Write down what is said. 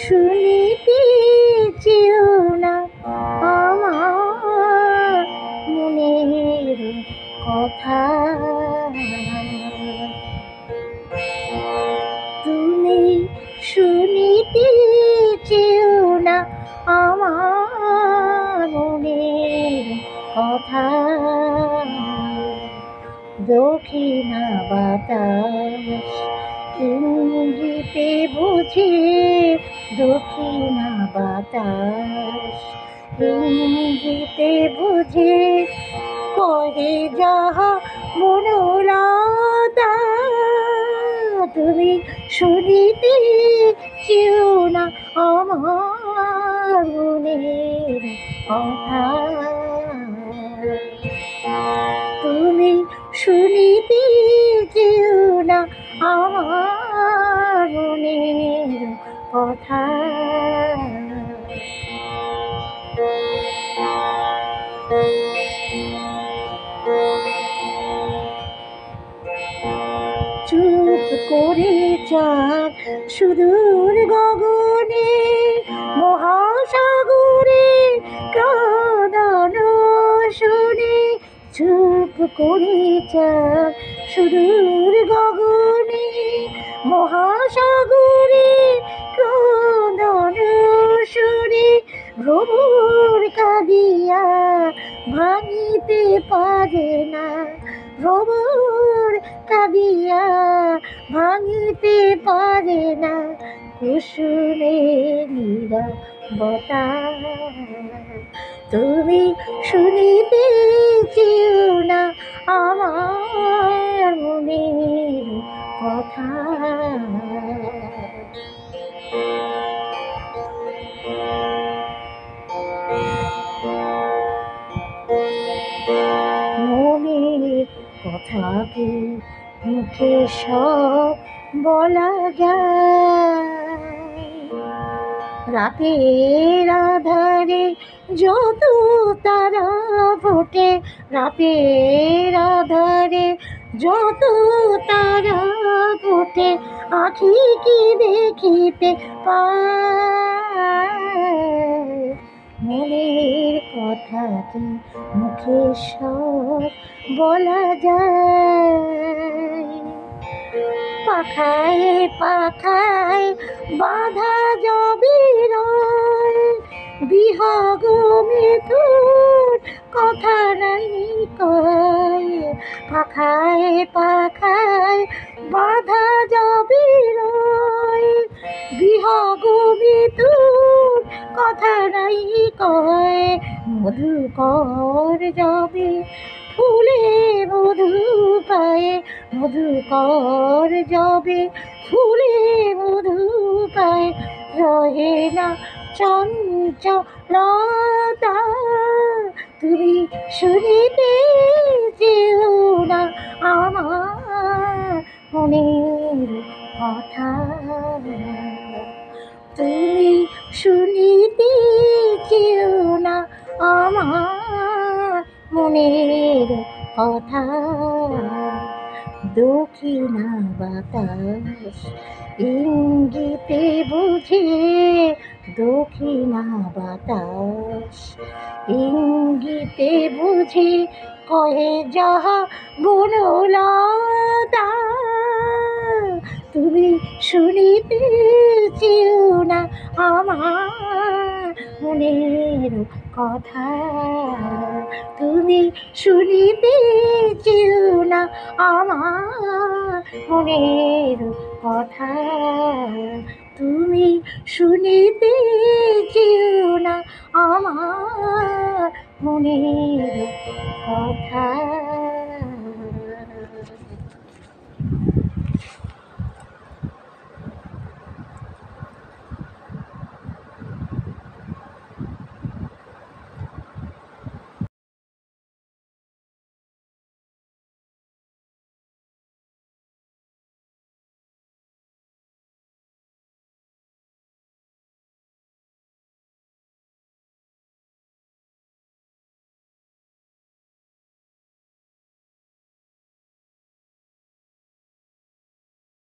শুনিতে চেও না আমার মনের কথা। তুমি শুনিতে চেও না আমার মনের কথা। দক্ষিণা বাতাস ইঙ্গিতে বুঝে, দক্ষিণা বাতাস ইঙ্গিতে বুঝে করে যাহা মনোলতা। তুমি শুনিতে চেও না আমার মনের কথা। তুমি শুনিতে চেও না আমার মনের কথা। চুপ করে চাঁদ সুদূর গগনে, মহাসাগরে ক্রন্দন শুনে। চুপ করে চাঁদ সুদূর গগনে, মহাসাগরে ক্রন্দন শুনে। ভ্রমর কাঁদিয়া ভাঙিতে পারে না, ভ্রমর কাঁদিয়া ভাঙিতে পারে না কুসুমের নীরবতা। তুমি শুনিতে চেও না আমার মনের কথা। মনের কথা কি মুখে সব বলা যায়? রাতের আধারে যত তারা ফোটে, রাতের আধারে যত তারা ফোটে, আঁখি কি দেখিতে পায়? মনের কথা কি মুখে সব বলা যায়? পাখায় পাখায় বাঁধা জবির বিহগ মিথুন কথা নাই কয়। পাখায় পাখায় বাঁধা জবির বিহগ মিথুন কথা নাই কয়। মধুকর যাবে ফুলে মধু পায়ে, মধুকর যাবে ফুলে মধু পায়ে। রহে না চঞ্চলতা, তুমি শুনিতে চেও না আমার মনের কথা। তুমি শুনিতে চেও না আমার মনের কথা। দক্ষিণা বাতাস ইঙ্গিতে বুঝে, দক্ষিণা বাতাস ইঙ্গিতে বুঝে কহে যাহা বনলতা। তুমি শুনিতে চেও না আমার মনের কথা। তুমি শুনিতে চেও না আমার মনের কথা। তুমি শুনিতে চেও না আমার মনের কথা।